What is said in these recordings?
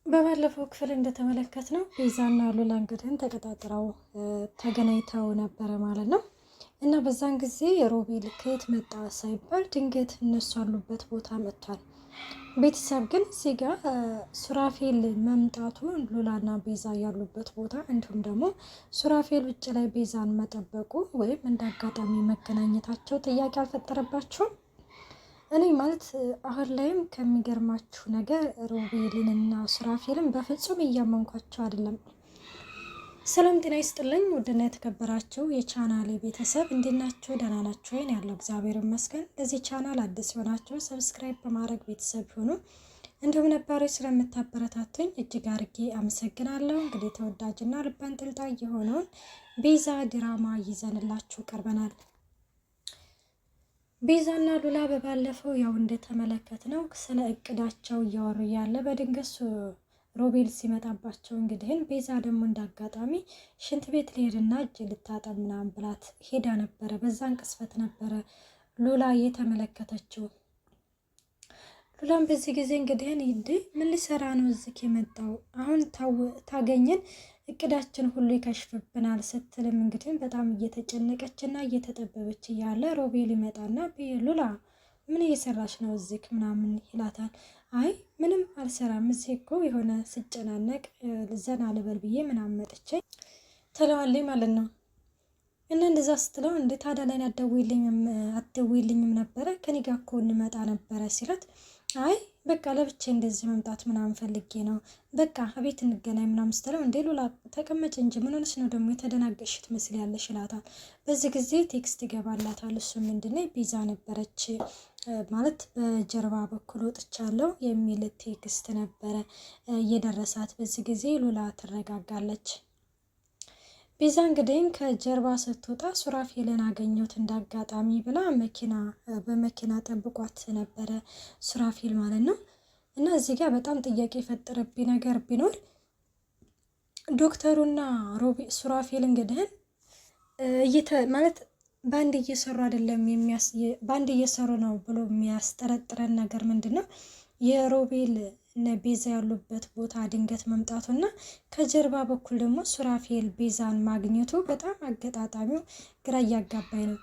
በባለፈው ክፍል እንደተመለከትነው ቤዛና ሉላ እንግዲህ ተቀጣጥረው ተገናኝተው ነበረ ማለት ነው። እና በዛን ጊዜ ሮቤል ከየት መጣ ሳይባል ድንገት እነሱ ያሉበት ቦታ መጥቷል። ቤተሰብ ግን እዚህ ጋር ሱራፌል መምጣቱ ሉላና ቤዛ ያሉበት ቦታ እንዲሁም ደግሞ ሱራፌል ውጭ ላይ ቤዛን መጠበቁ ወይም እንደ አጋጣሚ መገናኘታቸው ጥያቄ አልፈጠረባቸውም? እኔ ማለት አሁን ላይም ከሚገርማችሁ ነገር ሮቤልንና ሱራፌልን በፍጹም እያመንኳቸው አይደለም። ሰላም ጤና ይስጥልኝ ውድና የተከበራችሁ የቻናሌ ቤተሰብ እንዴት ናችሁ? ደህና ናችሁ ወይ? ያለው እግዚአብሔር ይመስገን። ለዚህ ቻናል አዲስ ሆናችሁ ሰብስክራይብ በማድረግ ቤተሰብ ሆኑ። እንዲሁም ነባሮች ስለምታበረታቱኝ እጅግ አርጌ አመሰግናለሁ። እንግዲህ ተወዳጅና ልብ አንጠልጣይ የሆነውን ቤዛ ድራማ ይዘንላችሁ ቀርበናል። ቤዛና ሉላ በባለፈው ያው እንደተመለከትነው ስለ እቅዳቸው እያወሩ ያለ በድንገት ሮቤል ሲመጣባቸው እንግዲህን ቤዛ ደግሞ እንዳጋጣሚ ሽንት ቤት ልሄድና እጅ ልታጠብ ምናምን ብላት ሄዳ ነበረ። በዛን ቅስፈት ነበረ ሉላ የተመለከተችው። ሉላም በዚህ ጊዜ እንግዲህን ምን ሊሰራ ነው እዚህ የመጣው? አሁን ታገኘን እቅዳችን ሁሉ ይከሽፍብናል ስትልም እንግዲህ በጣም እየተጨነቀችና እየተጠበበች እያለ ሮቤል ይመጣና ሉላ ምን እየሰራች ነው እዚህ ምናምን ይላታል። አይ ምንም አልሰራም፣ እዚህ እኮ የሆነ ስጨናነቅ ዘና ልበል ብዬ ምናምን መጥቼ ትለዋለች ማለት ነው። እና እንደዛ ስትለው እንዴ ታዲያ ላይ አትደውይልኝም ነበረ? ከኔ ጋር እኮ እንመጣ ነበረ ሲላት አይ በቃ ለብቻ እንደዚህ መምጣት ምናምን ፈልጌ ነው፣ በቃ አቤት እንገናኝ ምናምን ስትለው እንዴ ሉላ ተቀመጭ እንጂ ምን ሆነሽ ነው ደግሞ የተደናገሽ ትመስያለሽ ይላታል። በዚህ ጊዜ ቴክስት ይገባላታል። እሱ ምንድነው ቤዛ ነበረች ማለት በጀርባ በኩል ወጥቻለሁ የሚል ቴክስት ነበረ እየደረሳት። በዚህ ጊዜ ሉላ ትረጋጋለች። ቤዛ እንግዲህ ከጀርባ ስትወጣ ሱራፌልን አገኘሁት እንዳጋጣሚ ብላ በመኪና ጠብቋት ነበረ ሱራፌል ማለት ነው። እና እዚህ ጋር በጣም ጥያቄ የፈጠረብኝ ነገር ቢኖር ዶክተሩና ሱራፌል እንግዲህ ማለት በአንድ እየሰሩ አይደለም፣ በአንድ እየሰሩ ነው ብሎ የሚያስጠረጥረን ነገር ምንድን ነው? የሮቤል እነ ቤዛ ያሉበት ቦታ ድንገት መምጣቱና ከጀርባ በኩል ደግሞ ሱራፌል ቤዛን ማግኘቱ በጣም አገጣጣሚው ግራ እያጋባኝ ነው።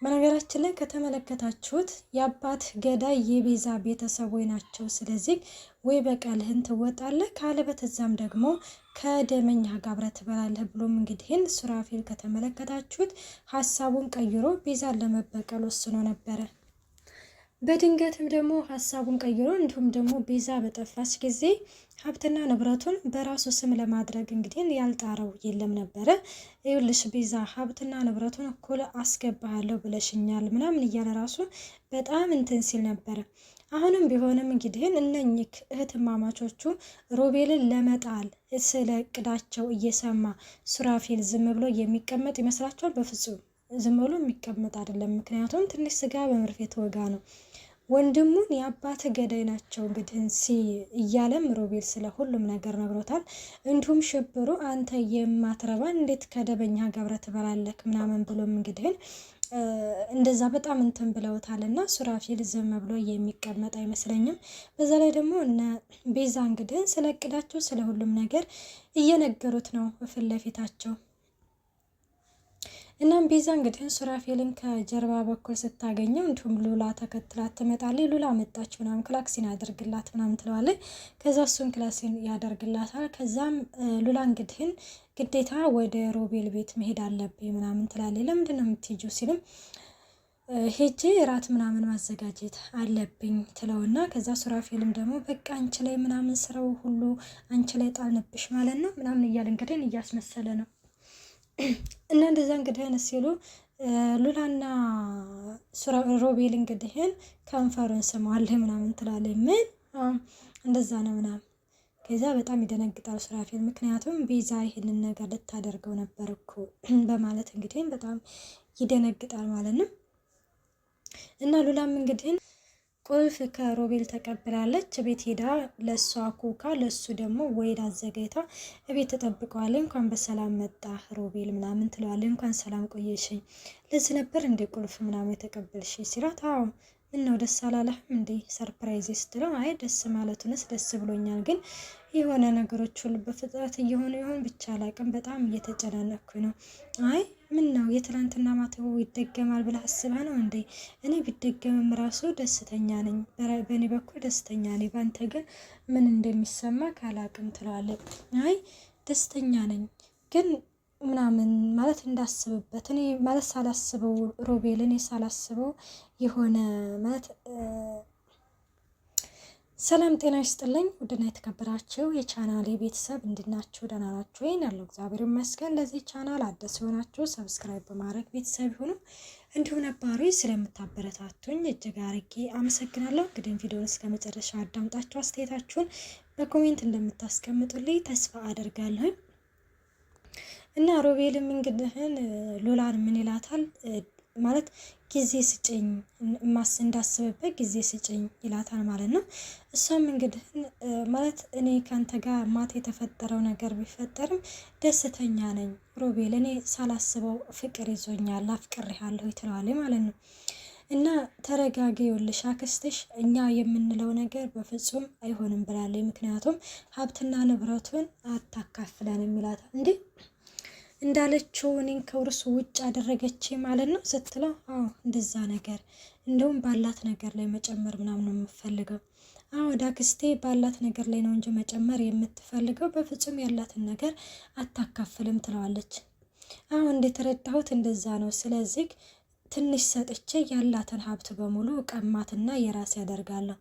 በነገራችን ላይ ከተመለከታችሁት የአባት ገዳይ የቤዛ ቤተሰቦች ናቸው። ስለዚህ ወይ በቀልህን ትወጣለህ ካለበተዛም ደግሞ ከደመኛ ጋር አብረህ ትበላለህ ብሎም እንግዲህን ሱራፌል ከተመለከታችሁት ሀሳቡን ቀይሮ ቤዛን ለመበቀል ወስኖ ነበረ። በድንገትም ደግሞ ሀሳቡን ቀይሮ እንዲሁም ደግሞ ቤዛ በጠፋች ጊዜ ሀብትና ንብረቱን በራሱ ስም ለማድረግ እንግዲህ ያልጣረው የለም ነበረ። ይኸውልሽ ቤዛ ሀብትና ንብረቱን እኩል አስገባሃለሁ ብለሽኛል ምናምን እያለ ራሱ በጣም እንትን ሲል ነበረ። አሁንም ቢሆንም እንግዲህ እነኚህ እህትማማቾቹ ሮቤልን ለመጣል ስለ እቅዳቸው እየሰማ ሱራፌል ዝም ብሎ የሚቀመጥ ይመስላቸዋል? በፍጹም ዝም ብሎ የሚቀመጥ አይደለም። ምክንያቱም ትንሽ ስጋ በመርፌ ተወጋ ነው። ወንድሙን የአባት ገዳይ ናቸው እንግዲህ እያለም ሮቤል ስለ ሁሉም ነገር ነግሮታል። እንዲሁም ሽብሩ አንተ የማትረባ እንዴት ከደበኛ ገብረ ትበላለክ ምናምን ብሎም እንግዲህ እንደዛ በጣም እንትን ብለውታል። እና ሱራፌል ዝም ብሎ የሚቀመጥ አይመስለኝም። በዛ ላይ ደግሞ እነ ቤዛ እንግዲህ ስለ እቅዳቸው ስለ ሁሉም ነገር እየነገሩት ነው ፊት ለፊታቸው። እናም ቤዛ እንግዲህ ሱራፌልን ከጀርባ በኩል ስታገኘው እንዲሁም ሉላ ተከትላት ትመጣለች። ሉላ መጣች ምናምን ክላክሲን ያደርግላት ምናምን ትለዋለች። ከዛ እሱን ክላክሲን ያደርግላታል። ከዛም ሉላ እንግዲህ ግዴታ ወደ ሮቤል ቤት መሄድ አለብኝ ምናምን ትላለች። ለምንድን ነው የምትሄጂው ሲልም ሄጄ እራት ምናምን ማዘጋጀት አለብኝ ትለውና ከዛ ሱራፌልም ደግሞ በቃ አንቺ ላይ ምናምን ስራው ሁሉ አንቺ ላይ ጣልንብሽ ማለት ነው ምናምን እያለ እንግዲህ እያስመሰለ ነው። እና እንደዛ እንግዲህን ሲሉ ሉላና ሮቤል እንግዲህን ከንፈሩን ስመዋለህ ምናምን ትላለች። ምን እንደዛ ነው ምናምን። ከዛ በጣም ይደነግጣል ሱራፌል። ምክንያቱም ቤዛ ይህንን ነገር ልታደርገው ነበር እኮ በማለት እንግዲህን በጣም ይደነግጣል ማለት ነው። እና ሉላም እንግዲህን ቁልፍ ከሮቤል ተቀብላለች። ቤት ሄዳ ለሷ ኮካ ለሱ ደግሞ ወይድ አዘጋጅታ ቤት ተጠብቀዋለች። እንኳን በሰላም መጣ ሮቤል ምናምን ትለዋለች። እንኳን ሰላም ቆየሽኝ፣ ለዚህ ነበር እንደ ቁልፍ ምናምን የተቀበልሽ ሲላት፣ አዎ ምነው ደስ አላለህም እንዴ ሰርፕራይዝ ስትለው አይ ደስ ማለቱንስ ደስ ብሎኛል፣ ግን የሆነ ነገሮች ሁሉ በፍጥነት እየሆኑ ይሆን ብቻ አላቅም፣ በጣም እየተጨናነኩኝ ነው። አይ ምን ነው የትላንትና ማተው ይደገማል ብለህ አስበህ ነው እንዴ? እኔ ቢደገምም ራሱ ደስተኛ ነኝ፣ በእኔ በኩል ደስተኛ ነኝ፣ ባንተ ግን ምን እንደሚሰማ ካላቅም ትላለች። አይ ደስተኛ ነኝ ግን ምናምን ማለት እንዳስብበት እኔ ማለት ሳላስበው ሮቤል እኔ ሳላስበው የሆነ ማለት ሰላም ጤና ይስጥልኝ። ውድና የተከበራችሁ የቻናሌ ቤተሰብ እንድናችሁ ደህና ናችሁ ወይ? ያለው እግዚአብሔር ይመስገን። ለዚህ ቻናል አዲስ የሆናችሁ ሰብስክራይብ በማድረግ ቤተሰብ ይሁኑ። እንዲሁም ነባሪ ስለምታበረታቱኝ እጅግ አርጌ አመሰግናለሁ። እንግዲህ ቪዲዮውን እስከ መጨረሻ አዳምጣችሁ አስተያየታችሁን በኮሜንት እንደምታስቀምጡልኝ ተስፋ አደርጋለሁ። እና ሮቤልም እንግዲህን ሉላን ምን ይላታል ማለት ጊዜ ስጭኝ እንዳስብበት ጊዜ ስጭኝ ይላታል ማለት ነው። እሷም እንግዲህን ማለት እኔ ካንተ ጋር ማታ የተፈጠረው ነገር ቢፈጠርም ደስተኛ ነኝ ሮቤል፣ እኔ ሳላስበው ፍቅር ይዞኛል፣ አፍቅሬሃለሁ ትለዋለች ማለት ነው። እና ተረጋጊ፣ ይኸውልሽ አክስትሽ እኛ የምንለው ነገር በፍጹም አይሆንም ብላለች። ምክንያቱም ሀብትና ንብረቱን አታካፍለንም ይላታል። እንዴ እንዳለችው እኔን ከውርሱ ውጭ አደረገች ማለት ነው ስትለው፣ አዎ እንደዛ ነገር እንደውም ባላት ነገር ላይ መጨመር ምናምን ነው የምፈልገው። አዎ ዳክስቴ ባላት ነገር ላይ ነው እንጂ መጨመር የምትፈልገው በፍጹም ያላትን ነገር አታካፍልም ትለዋለች። አዎ እንደተረዳሁት እንደዛ ነው። ስለዚህ ትንሽ ሰጥቼ ያላትን ሀብት በሙሉ ቀማትና የራስ ያደርጋለሁ።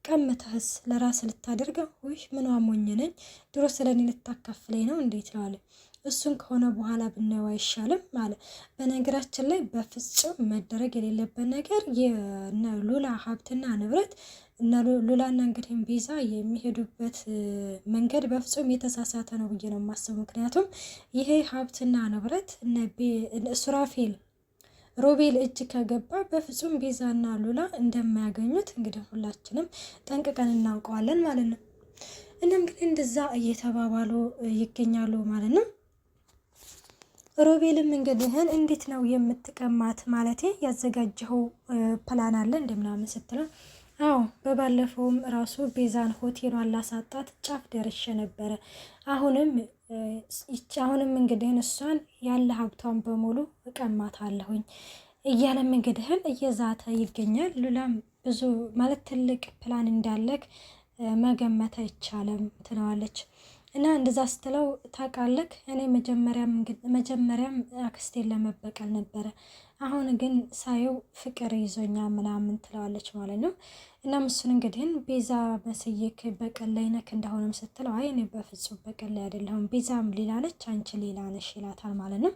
ቀምተህስ ለራስ ልታደርገው? ውይ ምን ሞኝ ነኝ፣ ድሮ ስለኔ ልታካፍለኝ ነው እንዴት ትለዋለች። እሱን ከሆነ በኋላ ብናየው አይሻልም ማለት። በነገራችን ላይ በፍጹም መደረግ የሌለበት ነገር የነ ሉላ ሀብትና ንብረት እና ሉላና እንግዲህ ቤዛ የሚሄዱበት መንገድ በፍጹም የተሳሳተ ነው ብዬ ነው የማስበው። ምክንያቱም ይሄ ሀብትና ንብረት ሱራፌል ሮቤል እጅ ከገባ በፍጹም ቤዛና ሉላ እንደማያገኙት እንግዲህ ሁላችንም ጠንቅቀን እናውቀዋለን ማለት ነው። እናም ግን እንደዛ እየተባባሉ ይገኛሉ ማለት ነው። ሮቤልም እንግዲህን እንዴት ነው የምትቀማት ማለቴ ያዘጋጀኸው ፕላን አለ እንደምናምን ስትለው፣ አዎ በባለፈውም ራሱ ቤዛን ሆቴሏን ላሳጣት ጫፍ ደርሼ ነበረ። አሁንም እንግዲህን እሷን ያለ ሀብቷን በሙሉ እቀማታለሁኝ እያለም እንግዲህን እየዛተ ይገኛል። ሉላም ብዙ ማለት ትልቅ ፕላን እንዳለክ መገመት አይቻልም ትለዋለች። እና እንደዛ ስትለው ታውቃለህ እኔ መጀመሪያም አክስቴን ለመበቀል ነበረ፣ አሁን ግን ሳየው ፍቅር ይዞኛ ምናምን ትለዋለች ማለት ነው። እና እሱን እንግዲህን ቤዛ መስየክ በቀል ላይ ነክ እንደሆነም ስትለው አይ እኔ በፍጹም በቀል ላይ አይደለሁም፣ ቤዛም ሌላ ነች አንቺ ሌላ ነሽ ይላታል ማለት ነው።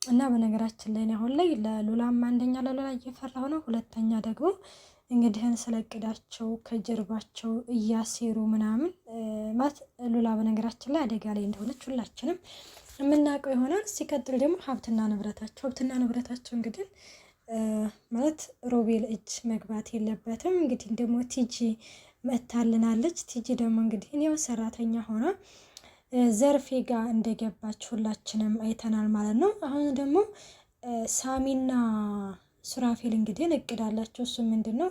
እና በነገራችን ላይ አሁን ላይ ለሉላም አንደኛ ለሉላ እየፈራሁ ነው፣ ሁለተኛ ደግሞ እንግዲህን ስለቅዳቸው ከጀርባቸው እያሴሩ ምናምን ማለት ሉላ በነገራችን ላይ አደጋ ላይ እንደሆነች ሁላችንም የምናውቀው ይሆናል። ሲቀጥል ደግሞ ሀብትና ንብረታቸው እንግዲህ ማለት ሮቤል እጅ መግባት የለበትም። እንግዲህ ደግሞ ቲጂ መታልናለች። ቲጂ ደግሞ እንግዲህ ያው ሰራተኛ ሆና ዘርፌ ጋር እንደገባች ሁላችንም አይተናል ማለት ነው። አሁን ደግሞ ሳሚና ሱራፌል እንግዲህ እቅድ አላቸው። እሱ ምንድን ነው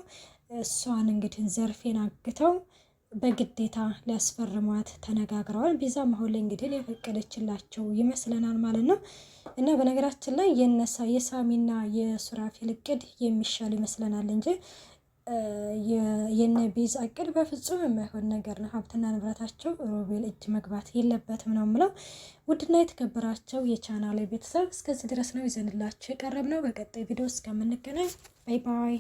እሷን እንግዲህ ዘርፌን አግተው በግዴታ ሊያስፈርሟት ተነጋግረዋል። ቤዛም አሁን ላይ እንግዲህ የፈቀደችላቸው ይመስለናል ማለት ነው። እና በነገራችን ላይ የሳሚና የሱራፌል እቅድ የሚሻል ይመስለናል እንጂ የነ ቤዛ እቅድ በፍጹም የማይሆን ነገር ነው። ሀብትና ንብረታቸው ሮቤል እጅ መግባት የለበትም ነው የምለው። ውድና የተከበራቸው የቻናሌ ቤተሰብ እስከዚህ ድረስ ነው ይዘንላችሁ የቀረብነው። በቀጣይ ቪዲዮ እስከምንገናኝ ባይ ባይ።